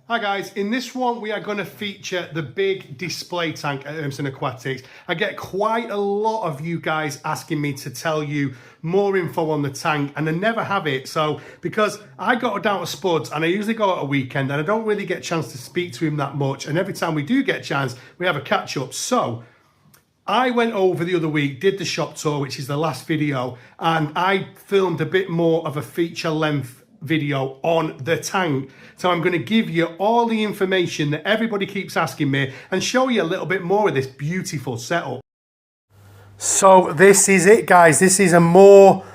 Hi guys, in this one we are going to feature the big display tank at Urmston Aquatics. I get quite a lot of you guys asking me to tell you more info on the tank and I never have it. So because I got down to Spuds and I usually go out a weekend and I don't really get a chance to speak to him that much, and every time we do get a chance we have a catch up. So I went over the other week, did the shop tour, which is the last video, and I filmed a bit more of a feature length video on the tank. So I'm going to give you all the information that everybody keeps asking me and show you a little bit more of this beautiful setup. So this is it, guys. This is a more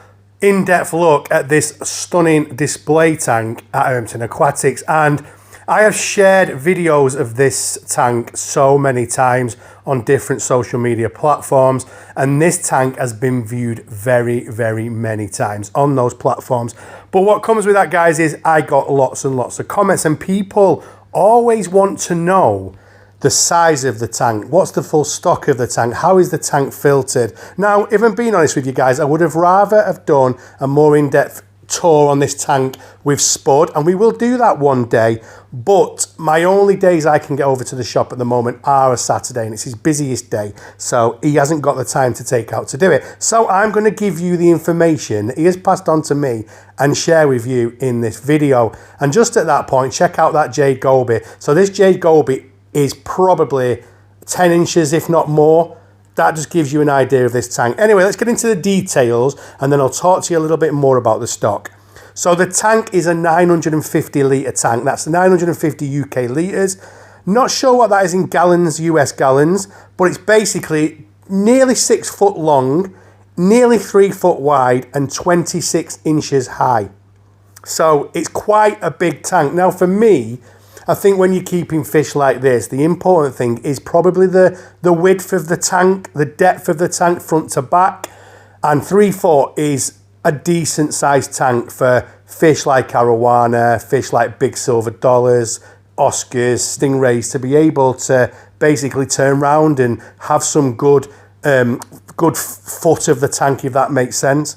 in-depth look at this stunning display tank at Urmston Aquatics, and I have shared videos of this tank so many times on different social media platforms, and this tank has been viewed very, very many times on those platforms. But what comes with that, guys, is I got lots and lots of comments, and people always want to know the size of the tank. What's the full stock of the tank? How is the tank filtered? Now, if I'm being honest with you guys, I would have rather have done a more in-depth tour on this tank with Spud, and we will do that one day, but my only days I can get over to the shop at the moment are a Saturday, and it's his busiest day, so he hasn't got the time to take out to do it. So I'm going to give you the information that he has passed on to me and share with you in this video. And just at that point, check out that Jade Goby. So this Jade Goby is probably 10 inches if not more. That just gives you an idea of this tank. Anyway, let's get into the details and then I'll talk to you a little bit more about the stock. So the tank is a 950 litre tank. That's 950 UK litres. Not sure what that is in gallons, US gallons, but it's basically nearly 6 foot long, nearly 3 foot wide and 26 inches high. So it's quite a big tank. Now for me, I think when you're keeping fish like this, the important thing is probably the width of the tank, the depth of the tank front to back, and 3 foot is a decent sized tank for fish like arowana, fish like big silver dollars, Oscars, stingrays, to be able to basically turn around and have some good foot of the tank, if that makes sense.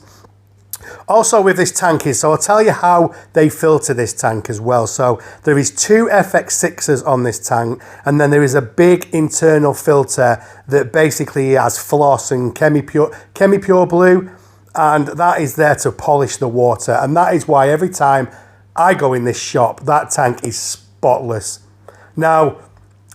Also with this tank is, so I'll tell you how they filter this tank as well. So there is 2 FX6s on this tank, and then there is a big internal filter that basically has floss and Chemipure blue, and that is there to polish the water. And that is why every time I go in this shop, that tank is spotless. Now,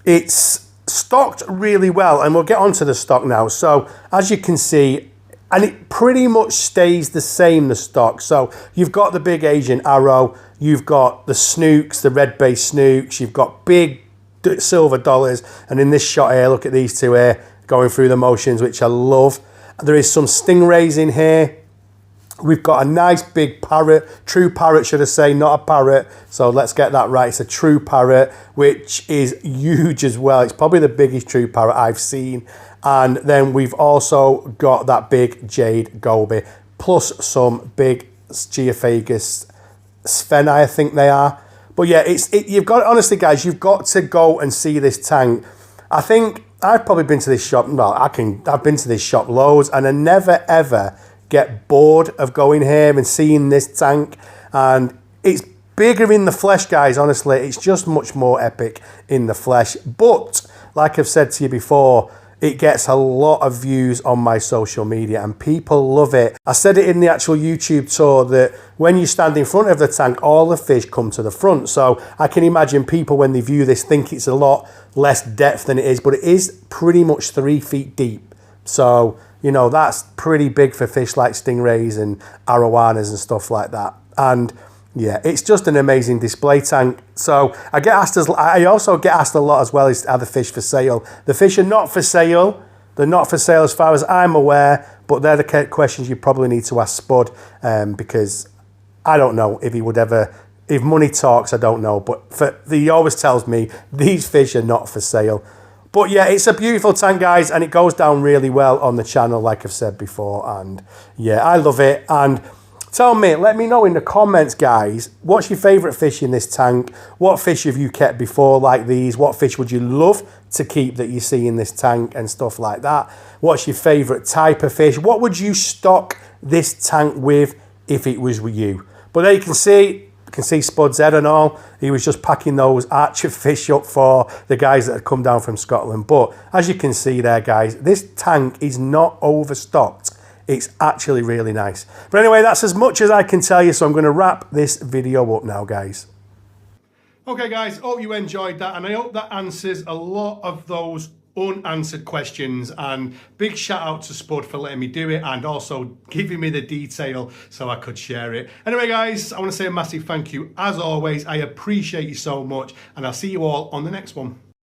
it's stocked really well, and we'll get onto the stock now. So as you can see, and it pretty much stays the same, the stock. So you've got the big Asian arrow, you've got the snooks, the red base snooks, you've got big silver dollars, and in this shot here, look at these two here going through the motions, which I love. There is some stingrays in here. We've got a nice big parrot, true parrot should I say, not a parrot. So let's get that right. It's a true parrot, which is huge as well. It's probably the biggest true parrot I've seen. And then we've also got that big Jade Goby, plus some big Geophagus Spheni, I think they are. But yeah, you've got, honestly guys, you've got to go and see this tank. I think I've probably been to this shop, well, I've been to this shop loads, and I never ever get bored of going here and seeing this tank. And it's bigger in the flesh, guys, honestly. It's just much more epic in the flesh. But like I've said to you before, it gets a lot of views on my social media and people love it. I said it in the actual YouTube tour that when you stand in front of the tank, all the fish come to the front. So I can imagine people, when they view this, think it's a lot less depth than it is, but it is pretty much 3 feet deep. So, you know, that's pretty big for fish like stingrays and arowanas and stuff like that. And yeah, it's just an amazing display tank. So I also get asked a lot as well, is, are the fish for sale? The fish are not for sale. They're not for sale as far as I'm aware, but they're the questions you probably need to ask Spud, because I don't know if he would ever, if money talks, I don't know. But he always tells me these fish are not for sale. But yeah, it's a beautiful tank, guys, and it goes down really well on the channel, like I've said before. And yeah, I love it. And tell me, let me know in the comments, guys, what's your favourite fish in this tank? What fish have you kept before like these? What fish would you love to keep that you see in this tank and stuff like that? What's your favourite type of fish? What would you stock this tank with if it was with you? But there you can see, I can see Spud's head and all. He was just packing those Archer fish up for the guys that had come down from Scotland. But as you can see there, guys, this tank is not overstocked. It's actually really nice. But anyway, that's as much as I can tell you, so I'm going to wrap this video up now, guys. Okay, guys, hope you enjoyed that, and I hope that answers a lot of those unanswered questions. And big shout out to Spud for letting me do it and also giving me the detail so I could share it. Anyway, guys, I want to say a massive thank you. As always, I appreciate you so much, and I'll see you all on the next one.